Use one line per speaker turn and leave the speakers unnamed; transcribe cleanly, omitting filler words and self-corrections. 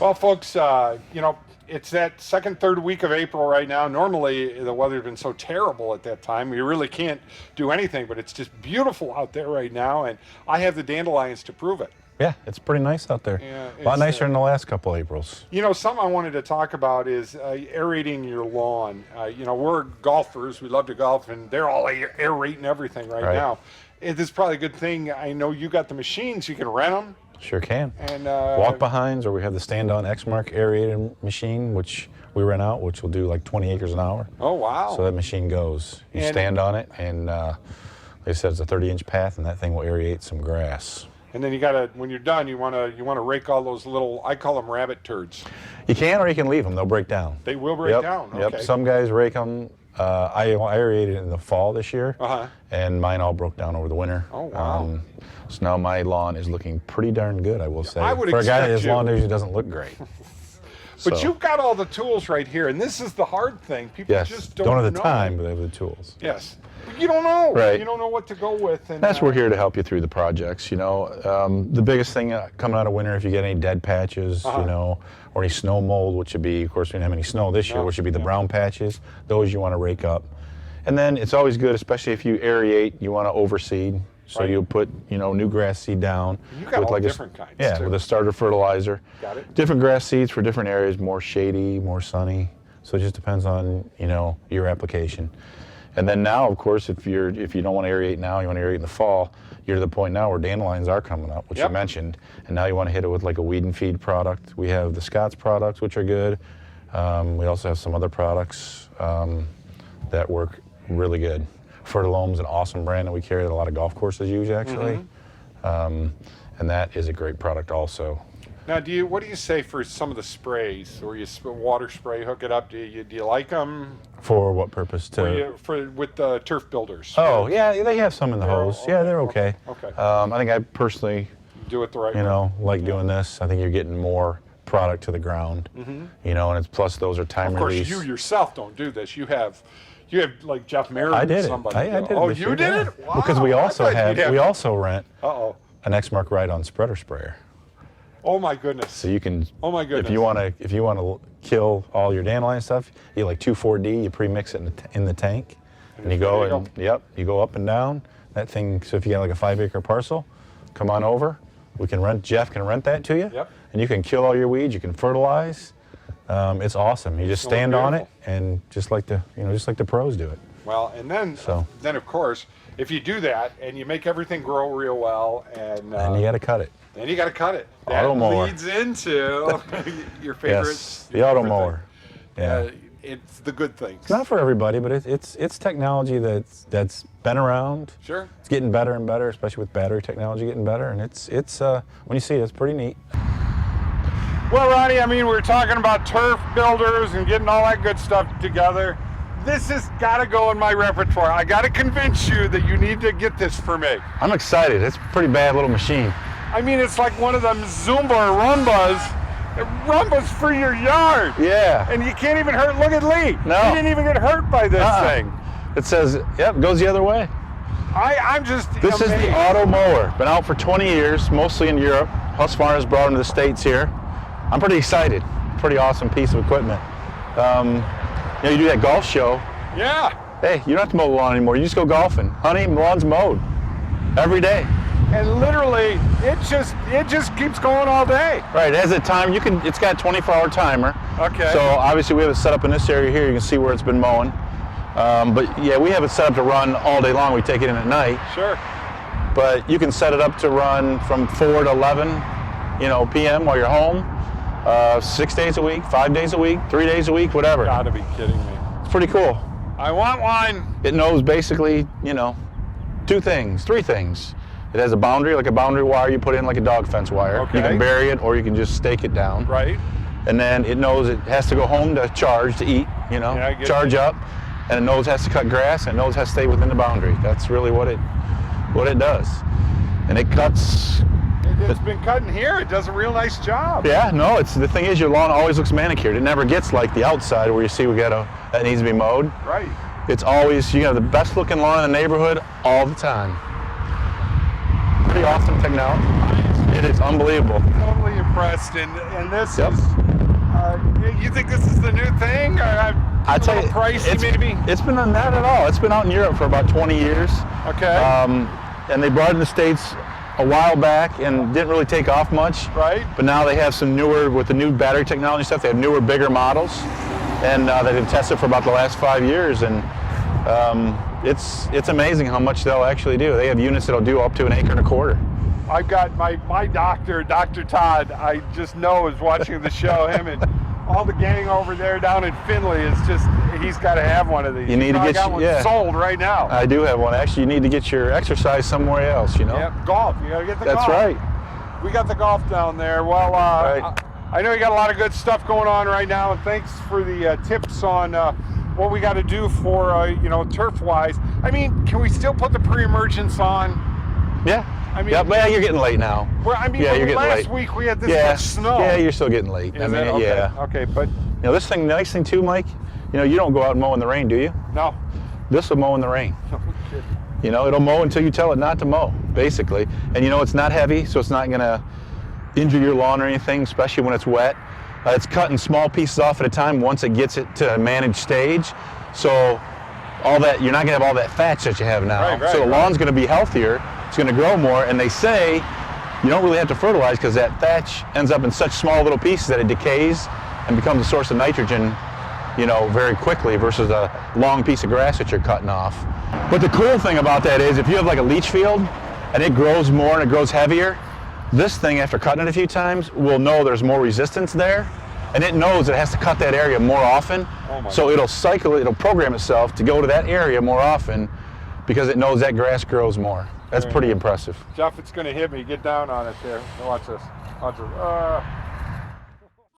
Well, folks, you know, it's that second, third week of April right now. Normally, the weather's been so terrible at that time. We really can't do anything, but it's just beautiful out there right now, and I have the dandelions to prove it.
Yeah, it's pretty nice out there.
Yeah,
a lot nicer than the last couple Aprils.
You know, something I wanted to talk about is aerating your lawn. You know, we're golfers. We love to golf, and they're all aerating everything right now. It is probably a good thing. I know you got the machines. You can rent them.
Sure can.
And
walk behinds, or we have the stand-on X-Mark aerator machine, which we rent out, which will do like 20 acres an hour.
Oh, wow.
So that machine goes. You stand on it, and like I said, it's a 30-inch path, and that thing will aerate some grass.
And then you gotta, when you're done, you wanna rake all those little, I call them rabbit turds.
You can, or you can leave them. They'll break down.
They will break down. Okay.
Yep. Some guys rake them. I aerated in the fall this year, and mine all broke down over the winter.
Oh, wow.
So now my lawn is looking pretty darn good, I will say.
I would
For a guy that
expect
his lawn usually doesn't look great.
But you've got all the tools right here, and this is the hard thing. People just don't
have the
know.
time, but they have the tools.
Yes. But you don't know.
Right.
You don't know what to go with. And
that's we're here to help you through the projects. You know, the biggest thing coming out of winter, if you get any dead patches, you know, or any snow mold, which would be, of course, we didn't have any snow this year, which would be the brown patches. Those you want to rake up. And then it's always good, especially if you aerate, you want to overseed. So you'll put, you know, new grass seed down.
You got all different kinds.
Yeah, with a starter fertilizer.
Got it.
Different grass seeds for different areas, more shady, more sunny. So it just depends on, you know, your application. And then now, of course, if you don't want to aerate now, you want to aerate in the fall, you're to the point now where dandelions are coming up, which you mentioned. And now you want to hit it with like a weed and feed product. We have the Scott's products, which are good. We also have some other products that work really good. Fertilome's an awesome brand that we carry that a lot of golf courses use, actually. And that is a great product also.
Now, what do you say for some of the sprays, or you water spray, hook it up? Do you like them?
For what purpose?
With the turf builders.
Oh, yeah, they have some in the hose. Yeah, they're okay.
Okay.
I think I personally
do it the right way.
You know, like doing this. I think you're getting more product to the ground. You know, and it's plus those are time release.
Of course, you yourself don't do this. You have like Jeff Merritt.
I did
somebody.
I did it.
Oh, you did it? Wow.
Because we also rent an X-Mark ride-on spreader sprayer.
Oh my goodness.
So you can.
Oh my goodness.
If you want to kill all your dandelion stuff, you like 2,4-D. You pre-mix it in the tank, and you go you go up and down that thing. So if you got like a 5-acre parcel, come on over. Jeff can rent that to you.
Yep.
And you can kill all your weeds. You can fertilize. It's awesome. You just stand on it, and just like the pros do it.
Well, and then of course, if you do that and you make everything grow real well, and
you got to cut it.
Then you got to cut it.
Auto
that
mower
leads into your favorite.
Yes, the auto mower. Yeah,
it's the good things.
It's not for everybody, but it's technology that's been around.
Sure.
It's getting better and better, especially with battery technology getting better, and it's when you see it, it's pretty neat.
Well, Ronnie, I mean, we were talking about turf builders and getting all that good stuff together. This has got to go in my repertoire. I got to convince you that you need to get this for me.
I'm excited. It's a pretty bad little machine.
I mean, it's like one of them Zumba or Rumbas for your yard.
Yeah.
And you can't even hurt. Look at Lee.
No.
He didn't even get hurt by this thing.
It says, yep, goes the other way.
I'm just
This is the auto mower. Been out for 20 years, mostly in Europe. Husqvarna's brought them to the States here. I'm pretty excited. Pretty awesome piece of equipment. You know, you do that golf show.
Yeah.
Hey, you don't have to mow the lawn anymore. You just go golfing. Honey, the lawn's mowed every day.
And literally, it just keeps going all day.
Right. It has a time. It's got a 24-hour timer.
Okay.
So obviously we have it set up in this area here. You can see where it's been mowing. But yeah, we have it set up to run all day long. We take it in at night.
Sure.
But you can set it up to run from 4 to 11, p.m. while you're home. 6 days a week, 5 days a week, 3 days a week, whatever.
You gotta be kidding me.
It's pretty cool.
I want one.
It knows basically, 3 things. It has a boundary, like a boundary wire you put in like a dog fence wire.
Okay.
You can bury it or you can just stake it down.
Right.
And then it knows it has to go home to charge, to eat, charge up. And it knows it has to cut grass, and it knows it has to stay within the boundary. That's really what it does. And it cuts.
It's been cutting here. It does a real nice job.
Yeah, no, the thing is your lawn always looks manicured. It never gets like the outside where you see that needs to be mowed.
Right.
It's always, you have the best looking lawn in the neighborhood all the time. Pretty awesome technology. It is unbelievable.
Totally impressed, and this
Yep.
is. You think this is the new thing?
I tell you,
pricey maybe.
It's been not at all. It's been out in Europe for about 20 years.
Okay.
And they brought it in the States a while back and didn't really take off much.
Right.
But now they have some newer, with the new battery technology stuff, they have newer, bigger models. And they've tested for about the last 5 years. And it's amazing how much they'll actually do. They have units that'll do up to 1.25 acres.
I've got my doctor, Dr. Todd, I just know is watching the show. Him and all the gang over there down in Findlay is just, he's got to have one of these.
You need to get
got one sold right now.
I do have one. Actually, you need to get your exercise somewhere else, you know?
Yeah, golf. You got to get the golf.
That's right.
We got the golf down there. Well,
Right.
I know you got a lot of good stuff going on right now, and thanks for the tips on what we got to do for, turf-wise. I mean, can we still put the pre-emergence on?
Yeah.
I mean,
yeah, you're getting late now.
Well, I mean,
Yeah, you're getting
last
late.
week we had this much snow.
Yeah, you're still getting late.
Is it? Okay.
Yeah.
Okay, but
This thing, nice thing too, Mike. You don't go out and mow in the rain, do you?
no.
This will mow in the rain. It'll mow until you tell it not to mow, basically. And it's not heavy, so it's not gonna injure your lawn or anything, especially when it's wet. It's cutting small pieces off at a time once it gets it to a managed stage. So all that, you're not gonna have all that thatch that you have now.
Right,
so the lawn's gonna be healthier. It's going to grow more, and they say you don't really have to fertilize because that thatch ends up in such small little pieces that it decays and becomes a source of nitrogen, very quickly versus a long piece of grass that you're cutting off. But the cool thing about that is if you have like a leach field and it grows more and it grows heavier, this thing, after cutting it a few times, will know there's more resistance there, and it knows it has to cut that area more often. So it'll program itself to go to that area more often because it knows that grass grows more. That's pretty impressive.
Jeff, it's going to hit me. Get down on it there. Watch this. Watch this.